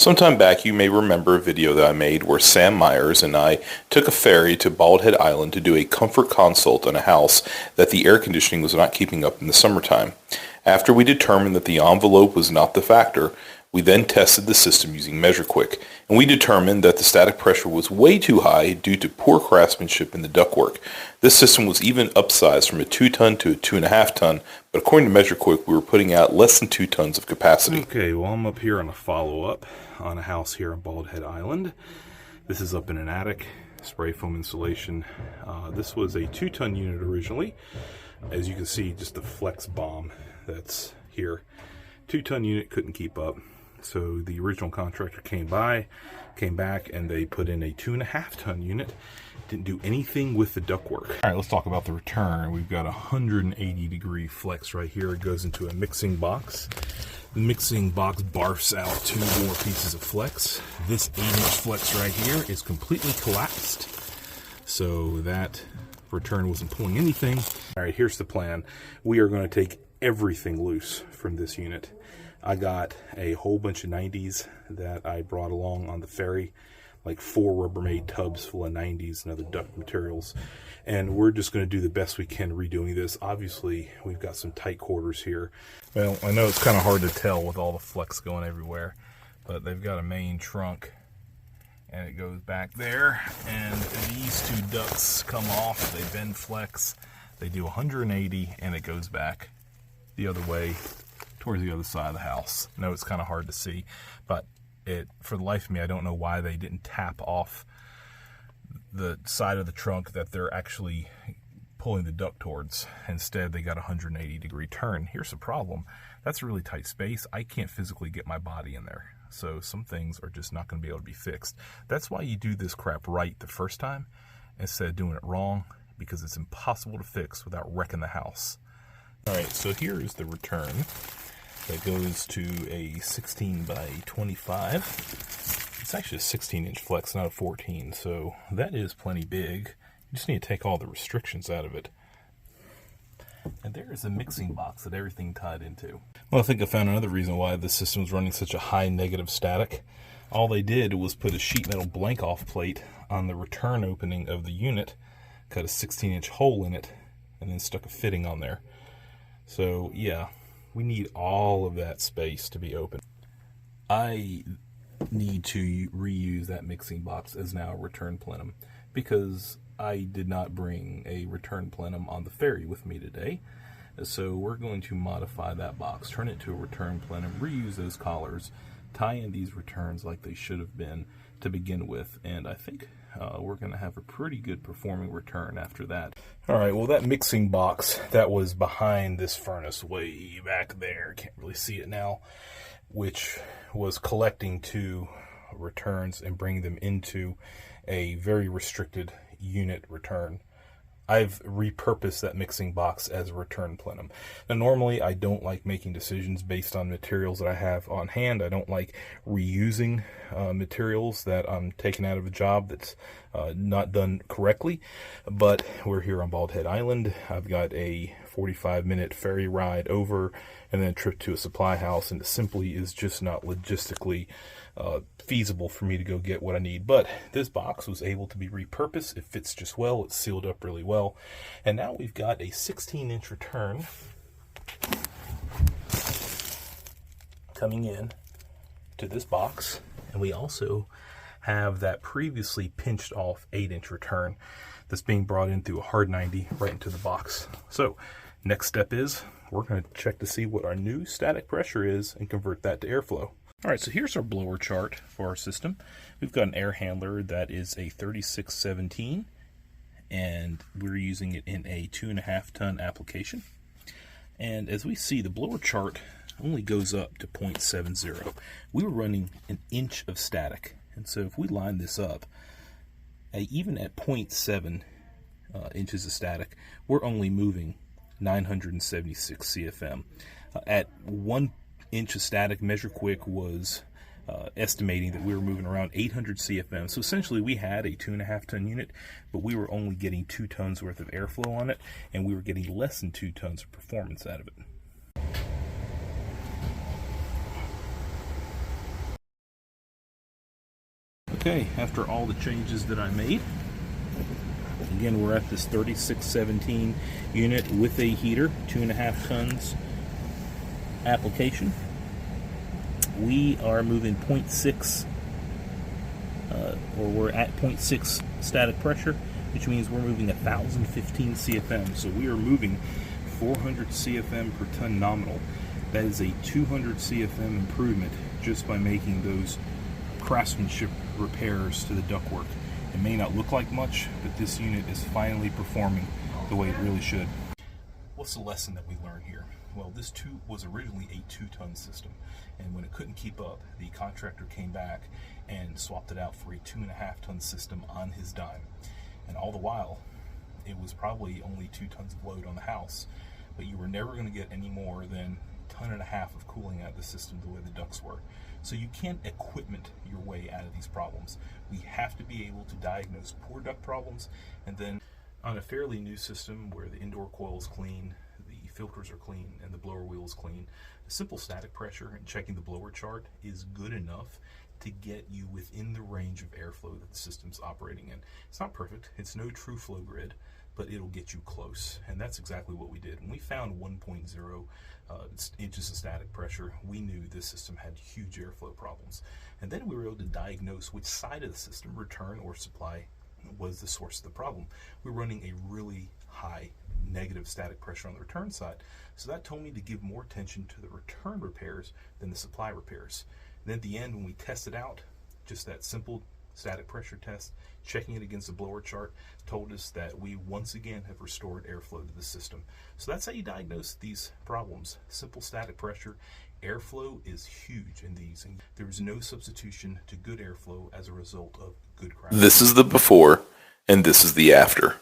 Sometime back you may remember a video that I made where Sam Myers and I took a ferry to Bald Head Island to do a comfort consult on a house that the air conditioning was not keeping up in the summertime. After we determined that the envelope was not the factor, we then tested the system using MeasureQuick, and we determined that the static pressure was way too high due to poor craftsmanship in the ductwork. This system was even upsized from a 2-ton to a 2.5-ton, but according to MeasureQuick, we were putting out less than 2 tons of capacity. Okay, well, I'm up here on a follow-up on a house here on Bald Head Island. This is up in an attic, spray foam insulation. This was a 2-ton unit originally. As you can see, just the flex bomb that's here. 2-ton unit couldn't keep up. So the original contractor came back, and they put in a 2.5-ton unit. Didn't do anything with the ductwork. All right, let's talk about the return. We've got a 180-degree flex right here. It goes into a mixing box. The mixing box barfs out 2 more pieces of flex. This 8-inch flex right here is completely collapsed, so that return wasn't pulling anything. All right, here's the plan. We are going to take everything loose from this unit. I got a whole bunch of 90s that I brought along on the ferry, like 4 Rubbermaid tubs full of 90s and other duct materials, and we're just going to do the best we can redoing this. Obviously, we've got some tight quarters here. Well, I know it's kind of hard to tell with all the flex going everywhere, but they've got a main trunk, and it goes back there, and these 2 ducts come off, they bend flex, they do 180, and it goes back the other way towards the other side of the house. I know it's kind of hard to see, but for the life of me, I don't know why they didn't tap off the side of the trunk that they're actually pulling the duct towards. Instead, they got a 180-degree turn. Here's the problem. That's a really tight space. I can't physically get my body in there. So some things are just not going to be able to be fixed. That's why you do this crap right the first time instead of doing it wrong, because it's impossible to fix without wrecking the house. All right, so here is the return that goes to a 16 by 25. It's actually a 16-inch flex, not a 14, so that is plenty big. You just need to take all the restrictions out of it. And there is a mixing box that everything tied into. Well, I think I found another reason why this system was running such a high negative static. All they did was put a sheet metal blank off plate on the return opening of the unit, cut a 16-inch hole in it, and then stuck a fitting on there. So yeah, we need all of that space to be open. I need to reuse that mixing box as now a return plenum, because I did not bring a return plenum on the ferry with me today. So we're going to modify that box, turn it to a return plenum, reuse those collars, tie in these returns like they should have been to begin with, and I think we're going to have a pretty good performing return after that. All right, well, that mixing box that was behind this furnace way back there, can't really see it now, which was collecting 2 returns and bringing them into a very restricted unit return. I've repurposed that mixing box as a return plenum. Now, normally I don't like making decisions based on materials that I have on hand. I don't like reusing materials that I'm taking out of a job that's not done correctly. But we're here on Bald Head Island. I've got a 45-minute ferry ride over and then a trip to a supply house, and it simply is just not logistically feasible for me to go get what I need. But this box was able to be repurposed. It fits just well. It's sealed up really well. And now we've got a 16-inch return coming in to this box. And we also have that previously pinched off 8-inch return that's being brought in through a hard 90 right into the box. So next step is we're going to check to see what our new static pressure is and convert that to airflow. All right, so here's our blower chart for our system. We've got an air handler that is a 3617, and we're using it in a 2.5-ton application. And as we see, the blower chart only goes up to 0.70. We were running 1 inch of static, and so if we line this up, even at 0.7 inches of static, we're only moving 976 CFM. At 1 inch of static, MeasureQuick was estimating that we were moving around 800 CFM. So essentially we had a 2.5-ton unit, but we were only getting 2 tons worth of airflow on it, and we were getting less than 2 tons of performance out of it. Okay, after all the changes that I made, again, we're at this 3617 unit with a heater, 2.5 tons application. We are moving 0.6, or we're at 0.6 static pressure, which means we're moving 1,015 CFM. So we are moving 400 CFM per ton nominal. That is a 200 CFM improvement just by making those craftsmanship repairs to the ductwork. It may not look like much, but this unit is finally performing the way it really should. What's the lesson that we learned here? Well, this was originally a 2-ton system, and when it couldn't keep up, the contractor came back and swapped it out for a 2.5-ton system on his dime. And all the while, it was probably only 2 tons of load on the house, but you were never going to get any more than 1.5 tons of cooling out of the system the way the ducts were. So you can't equipment your way out of these problems. We have to be able to diagnose poor duct problems, and then on a fairly new system where the indoor coil is clean, the filters are clean, and the blower wheel is clean, a simple static pressure and checking the blower chart is good enough to get you within the range of airflow that the system's operating in. It's not perfect, it's no true flow grid, but it'll get you close. And that's exactly what we did. When we found 1.0 inches of static pressure, we knew this system had huge airflow problems. And then we were able to diagnose which side of the system, return or supply, was the source of the problem. We're running a really high negative static pressure on the return side. So that told me to give more attention to the return repairs than the supply repairs. And then at the end, when we tested out, just that simple static pressure test, checking it against the blower chart, told us that we once again have restored airflow to the system. So that's how you diagnose these problems. Simple static pressure. Airflow is huge in these, and there is no substitution to good airflow as a result of good craftsmanship. This is the before, and this is the after.